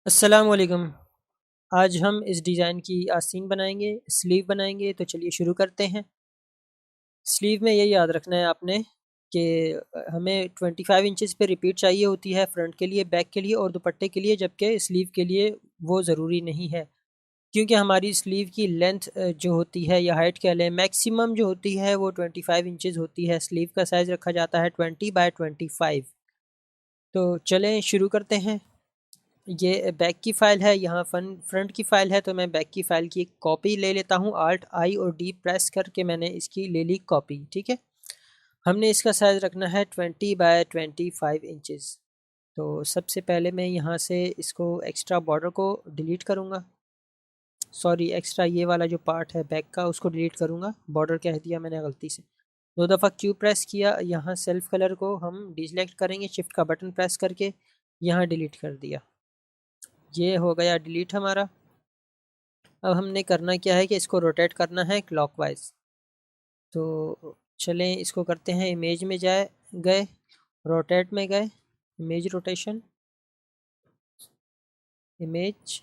अस्सलाम वालेकुम। आज हम इस डिज़ाइन की आस्तीन बनाएंगे, स्लीव बनाएंगे। तो चलिए शुरू करते हैं। स्लीव में ये याद रखना है आपने कि हमें 25 इंचज़ पे रिपीट चाहिए होती है, फ्रंट के लिए, बैक के लिए और दुपट्टे के लिए, जबकि स्लीव के लिए वो ज़रूरी नहीं है, क्योंकि हमारी स्लीव की लेंथ जो होती है या हाइट कह लें, मैक्सिमम जो होती है वो 25 इंचज़ होती है। स्लीव का साइज़ रखा जाता है 20 बाय 25। तो चलें शुरू करते हैं। ये बैक की फ़ाइल है, यहाँ फ्रंट की फ़ाइल है, तो मैं बैक की फ़ाइल की एक कॉपी ले लेता हूँ। Alt I और D प्रेस करके मैंने इसकी ले ली कॉपी। ठीक है, हमने इसका साइज़ रखना है 20 बाय 25 इंचज़। तो सबसे पहले मैं यहाँ से इसको एक्स्ट्रा बॉर्डर को डिलीट करूँगा। सॉरी, एक्स्ट्रा ये वाला जो पार्ट है बैक का उसको डिलीट करूँगा, बॉर्डर कह दिया मैंने गलती से। दो दफ़ा Q प्रेस किया, यहाँ सेल्फ कलर को हम डिसेलेक्ट करेंगे, शिफ्ट का बटन प्रेस करके यहाँ डिलीट कर दिया। ये हो गया डिलीट हमारा। अब हमने करना क्या है कि इसको रोटेट करना है क्लॉकवाइज। तो चलें इसको करते हैं। इमेज में गए, रोटेट में गए, image rotation, image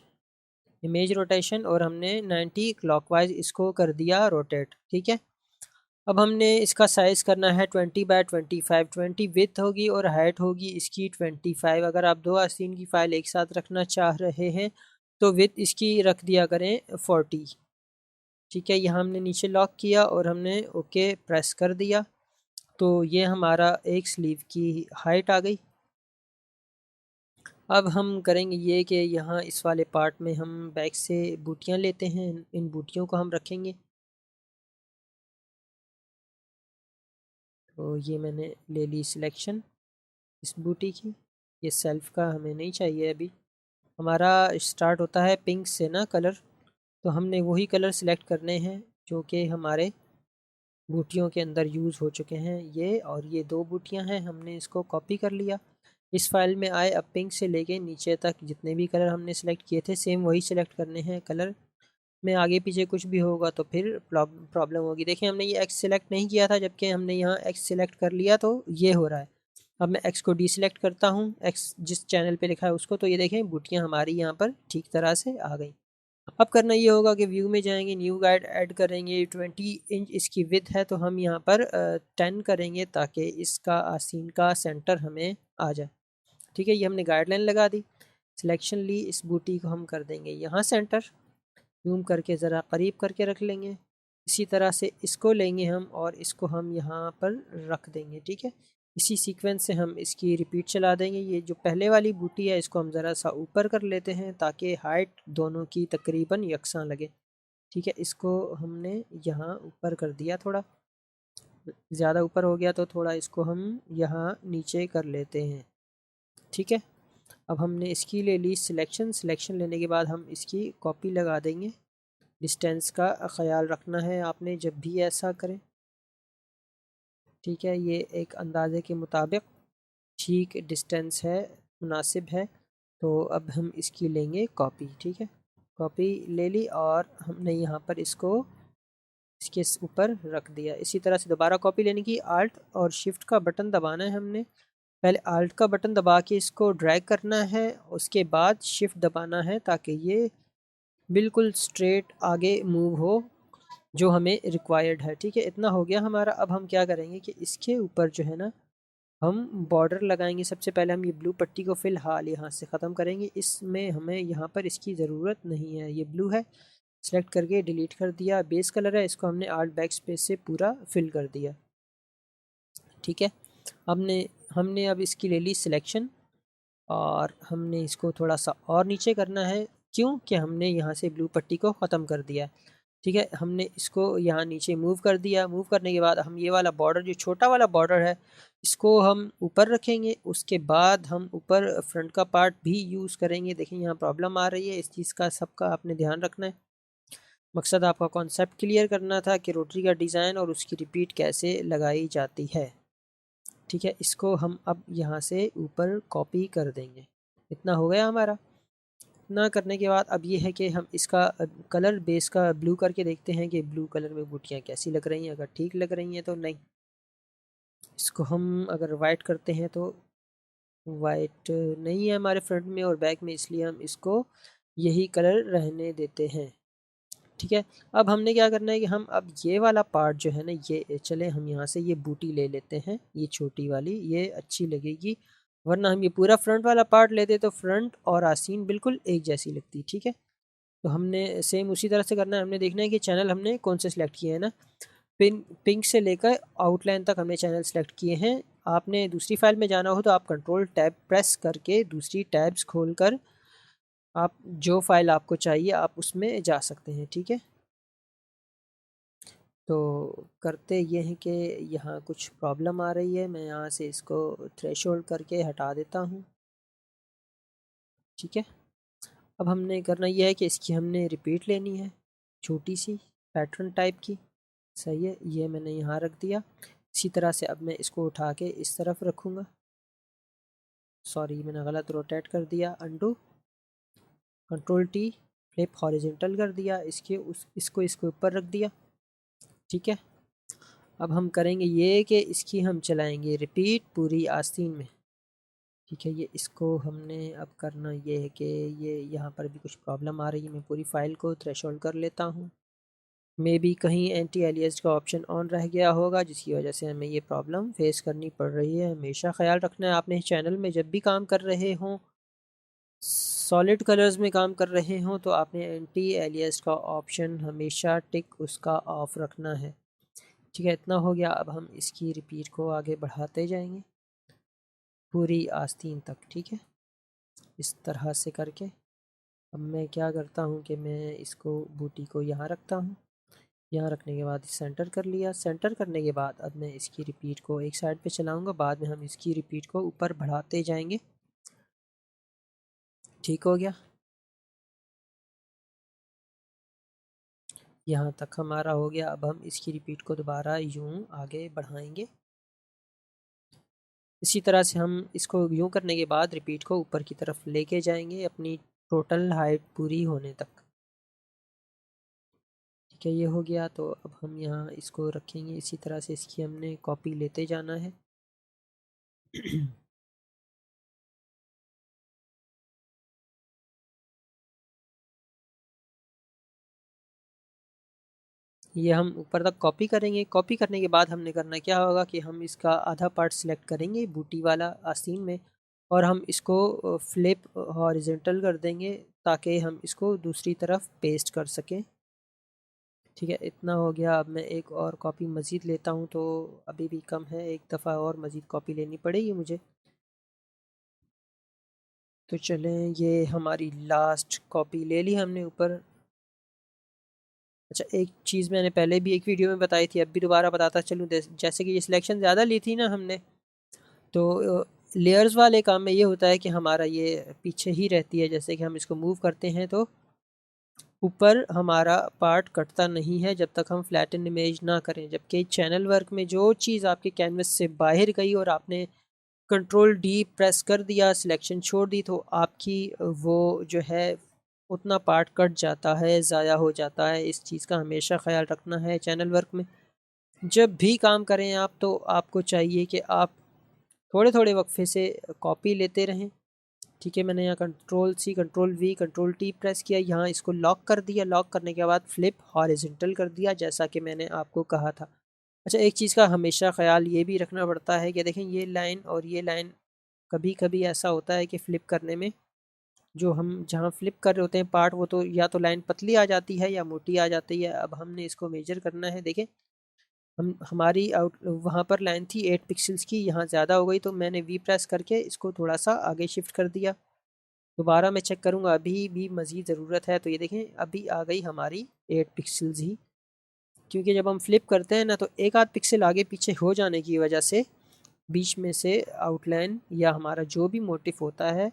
image rotation, और हमने 90 क्लॉकवाइज इसको कर दिया रोटेट। ठीक है, अब हमने इसका साइज़ करना है 20 बाय 25। 20 विथ होगी और हाइट होगी इसकी 25। अगर आप दो आस्तीन की फ़ाइल एक साथ रखना चाह रहे हैं तो विथ इसकी रख दिया करें 40। ठीक है, यहाँ हमने नीचे लॉक किया और हमने ओके प्रेस कर दिया। तो ये हमारा एक स्लीव की हाइट आ गई। अब हम करेंगे ये कि यहाँ इस वाले पार्ट में हम बैक से बूटियाँ लेते हैं, इन बूटियों को हम रखेंगे। तो ये मैंने ले ली सिलेक्शन इस बूटी की। ये सेल्फ का हमें नहीं चाहिए अभी, हमारा स्टार्ट होता है पिंक से ना कलर। तो हमने वही कलर सिलेक्ट करने हैं जो कि हमारे बूटियों के अंदर यूज़ हो चुके हैं। ये और ये दो बूटियां हैं, हमने इसको कॉपी कर लिया। इस फाइल में आए, अब पिंक से लेके नीचे तक जितने भी कलर हमने सेलेक्ट किए थे सेम वही सिलेक्ट करने हैं। कलर में आगे पीछे कुछ भी होगा तो फिर प्रॉब्लम होगी। देखिए, हमने ये एक्स सेलेक्ट नहीं किया था, जबकि हमने यहाँ एक्स सेलेक्ट कर लिया तो ये हो रहा है। अब मैं एक्स को डी सेलेक्ट करता हूँ, एक्स जिस चैनल पे लिखा है उसको, तो ये देखें बूटियाँ हमारी यहाँ पर ठीक तरह से आ गई। अब करना ये होगा कि व्यू में जाएंगे, न्यू गाइड ऐड करेंगे। 20 इंच इसकी विड्थ है, तो हम यहाँ पर 10 करेंगे ताकि इसका आस्तीन का सेंटर हमें आ जाए। ठीक है, ये हमने गाइडलाइन लगा दी, सिलेक्शन ली, इस बूटी को हम कर देंगे यहाँ सेंटर, जूम करके ज़रा करीब करके रख लेंगे। इसी तरह से इसको लेंगे हम और इसको हम यहाँ पर रख देंगे। ठीक है, इसी सीक्वेंस से हम इसकी रिपीट चला देंगे। ये जो पहले वाली बूटी है इसको हम ज़रा सा ऊपर कर लेते हैं ताकि हाइट दोनों की तकरीबन यकसां लगे। ठीक है, इसको हमने यहाँ ऊपर कर दिया, थोड़ा ज़्यादा ऊपर हो गया तो थोड़ा इसको हम यहाँ नीचे कर लेते हैं। ठीक है, अब हमने इसकी ले ली सिलेक्शन लेने के बाद हम इसकी कॉपी लगा देंगे। डिस्टेंस का ख़याल रखना है आपने जब भी ऐसा करें। ठीक है, ये एक अंदाज़े के मुताबिक ठीक डिस्टेंस है, मुनासिब है। तो अब हम इसकी लेंगे कॉपी। ठीक है, कॉपी ले ली और हमने यहाँ पर इसको इसके ऊपर रख दिया। इसी तरह से दोबारा कॉपी लेने की, आल्ट और शिफ्ट का बटन दबाना है हमने। पहले आल्ट का बटन दबा के इसको ड्रैग करना है, उसके बाद शिफ्ट दबाना है ताकि ये बिल्कुल स्ट्रेट आगे मूव हो जो हमें रिक्वायर्ड है। ठीक है, इतना हो गया हमारा। अब हम क्या करेंगे कि इसके ऊपर जो है ना हम बॉर्डर लगाएंगे। सबसे पहले हम ये ब्लू पट्टी को फ़िलहाल यहाँ से ख़त्म करेंगे, इसमें हमें यहाँ पर इसकी ज़रूरत नहीं है। ये ब्लू है, सेलेक्ट करके डिलीट कर दिया। बेस कलर है, इसको हमने आल्ट बैक स्पेस से पूरा फिल कर दिया। ठीक है, हमने हमने अब इसकी ले ली सिलेक्शन और हमने इसको थोड़ा सा और नीचे करना है, क्यों कि हमने यहाँ से ब्लू पट्टी को ख़त्म कर दिया। ठीक है, हमने इसको यहाँ नीचे मूव कर दिया। मूव करने के बाद हम ये वाला बॉर्डर, जो छोटा वाला बॉर्डर है, इसको हम ऊपर रखेंगे। उसके बाद हम ऊपर फ्रंट का पार्ट भी यूज़ करेंगे। देखिए, यहाँ प्रॉब्लम आ रही है, इस चीज़ का सबका आपने ध्यान रखना है। मकसद आपका कॉन्सेप्ट क्लियर करना था कि रोटरी का डिज़ाइन और उसकी रिपीट कैसे लगाई जाती है। ठीक है, इसको हम अब यहाँ से ऊपर कॉपी कर देंगे। इतना हो गया हमारा। इतना करने के बाद अब ये है कि हम इसका कलर बेस का ब्लू करके देखते हैं कि ब्लू कलर में बूटियाँ कैसी लग रही हैं। अगर ठीक लग रही हैं तो नहीं, इसको हम अगर वाइट करते हैं तो वाइट नहीं है हमारे फ्रंट में और बैक में, इसलिए हम इसको यही कलर रहने देते हैं। ठीक है, अब हमने क्या करना है कि हम अब ये वाला पार्ट जो है ना, ये चले हम यहाँ से ये बूटी ले लेते हैं, ये छोटी वाली, ये अच्छी लगेगी, वरना हम ये पूरा फ्रंट वाला पार्ट लेते तो फ्रंट और आस्तीन बिल्कुल एक जैसी लगती। ठीक है, तो हमने सेम उसी तरह से करना है। हमने देखना है कि चैनल हमने कौन से सिलेक्ट किए हैं ना, पिंक से लेकर आउटलाइन तक हमने चैनल सेलेक्ट किए हैं। आपने दूसरी फाइल में जाना हो तो आप कंट्रोल टैब प्रेस करके दूसरी टैब्स खोलकर आप जो फाइल आपको चाहिए आप उसमें जा सकते हैं। ठीक है, तो करते ये हैं कि यहाँ कुछ प्रॉब्लम आ रही है, मैं यहाँ से इसको थ्रेशोल्ड करके हटा देता हूँ। ठीक है, अब हमने करना यह है कि इसकी हमने रिपीट लेनी है, छोटी सी पैटर्न टाइप की। सही है, ये मैंने यहाँ रख दिया। इसी तरह से अब मैं इसको उठा के इस तरफ रखूँगा। सॉरी, मैंने गलत रोटेट कर दिया। Undo, control T, flip horizontal कर दिया, इसको इसके ऊपर रख दिया। ठीक है, अब हम करेंगे ये कि इसकी हम चलाएंगे रिपीट पूरी आस्तीन में। ठीक है, ये इसको हमने अब करना ये है कि ये यहाँ पर भी कुछ प्रॉब्लम आ रही है। मैं पूरी फ़ाइल को थ्रेशोल्ड कर लेता हूँ। मे बी कहीं एंटी एलियस का ऑप्शन ऑन रह गया होगा, जिसकी वजह से हमें ये प्रॉब्लम फेस करनी पड़ रही है। हमेशा ख्याल रखना है आपने चैनल में जब भी काम कर रहे हों, सॉलिड कलर्स में काम कर रहे हों, तो आपने एंटी एलियस का ऑप्शन हमेशा टिक उसका ऑफ रखना है। ठीक है, इतना हो गया। अब हम इसकी रिपीट को आगे बढ़ाते जाएंगे पूरी आस्तीन तक। ठीक है, इस तरह से करके अब मैं क्या करता हूँ कि मैं इसको बूटी को यहाँ रखता हूँ। यहाँ रखने के बाद सेंटर कर लिया। सेंटर करने के बाद अब मैं इसकी रिपीट को एक साइड पे चलाऊँगा, बाद में हम इसकी रिपीट को ऊपर बढ़ाते जाएंगे। ठीक हो गया, यहाँ तक हमारा हो गया। अब हम इसकी रिपीट को दोबारा यूँ आगे बढ़ाएंगे। इसी तरह से हम इसको यूँ करने के बाद रिपीट को ऊपर की तरफ लेके जाएंगे अपनी टोटल हाइट पूरी होने तक। ठीक है, ये हो गया। तो अब हम यहाँ इसको रखेंगे, इसी तरह से इसकी हमने कॉपी लेते जाना है। ये हम ऊपर तक कॉपी करेंगे। कॉपी करने के बाद हमने करना क्या होगा कि हम इसका आधा पार्ट सिलेक्ट करेंगे बूटी वाला आस्तीन में, और हम इसको फ्लिप हॉरिजेंटल कर देंगे ताकि हम इसको दूसरी तरफ पेस्ट कर सकें। ठीक है, इतना हो गया। अब मैं एक और कॉपी मज़ीद लेता हूँ, तो अभी भी कम है, एक दफ़ा और मज़ीद कॉपी लेनी पड़ेगी मुझे। तो चलें, ये हमारी लास्ट कॉपी ले ली हमने ऊपर। अच्छा, एक चीज़ मैंने पहले भी एक वीडियो में बताई थी, अब भी दोबारा बताता चलूँ। जैसे कि ये सिलेक्शन ज़्यादा ली थी ना हमने, तो लेयर्स वाले काम में ये होता है कि हमारा ये पीछे ही रहती है। जैसे कि हम इसको मूव करते हैं तो ऊपर हमारा पार्ट कटता नहीं है जब तक हम फ्लैटन इमेज ना करें। जबकि चैनल वर्क में जो चीज़ आपके कैनवस से बाहर गई और आपने कंट्रोल डी प्रेस कर दिया, सिलेक्शन छोड़ दी, तो आपकी वो जो है उतना पार्ट कट जाता है, ज़ाया हो जाता है। इस चीज़ का हमेशा ख्याल रखना है चैनल वर्क में। जब भी काम करें आप, तो आपको चाहिए कि आप थोड़े थोड़े वक्फे से कॉपी लेते रहें। ठीक है, मैंने यहाँ control C, control V, control T press किया, यहाँ इसको लॉक कर दिया। लॉक करने के बाद फ्लिप हॉरिजॉन्टल कर दिया, जैसा कि मैंने आपको कहा था। अच्छा, एक चीज़ का हमेशा ख्याल ये भी रखना पड़ता है कि देखें ये लाइन और ये लाइन, कभी कभी ऐसा होता है कि फ़्लिप करने में जो हम जहाँ फ़्लिप कर रहे होते हैं पार्ट, वो तो या तो लाइन पतली आ जाती है या मोटी आ जाती है। अब हमने इसको मेजर करना है। देखें, हम हमारी आउट वहाँ पर लाइन थी 8 पिक्सल्स की, यहाँ ज़्यादा हो गई, तो मैंने वी प्रेस करके इसको थोड़ा सा आगे शिफ्ट कर दिया। दोबारा मैं चेक करूँगा, अभी भी मज़ीद ज़रूरत है, तो ये देखें अभी आ गई हमारी 8 पिक्सल्स ही। क्योंकि जब हम फ्लिप करते हैं ना, तो एक आध पिक्सल आगे पीछे हो जाने की वजह से बीच में से आउटलाइन या हमारा जो भी मोटिफ होता है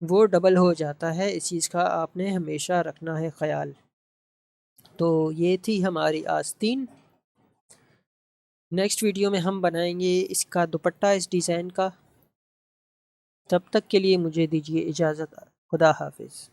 वो डबल हो जाता है। इस चीज़ का आपने हमेशा रखना है ख्याल। तो ये थी हमारी आस्तीन। नेक्स्ट वीडियो में हम बनाएंगे इसका दुपट्टा इस डिज़ाइन का। तब तक के लिए मुझे दीजिए इजाज़त। खुदा हाफिज़।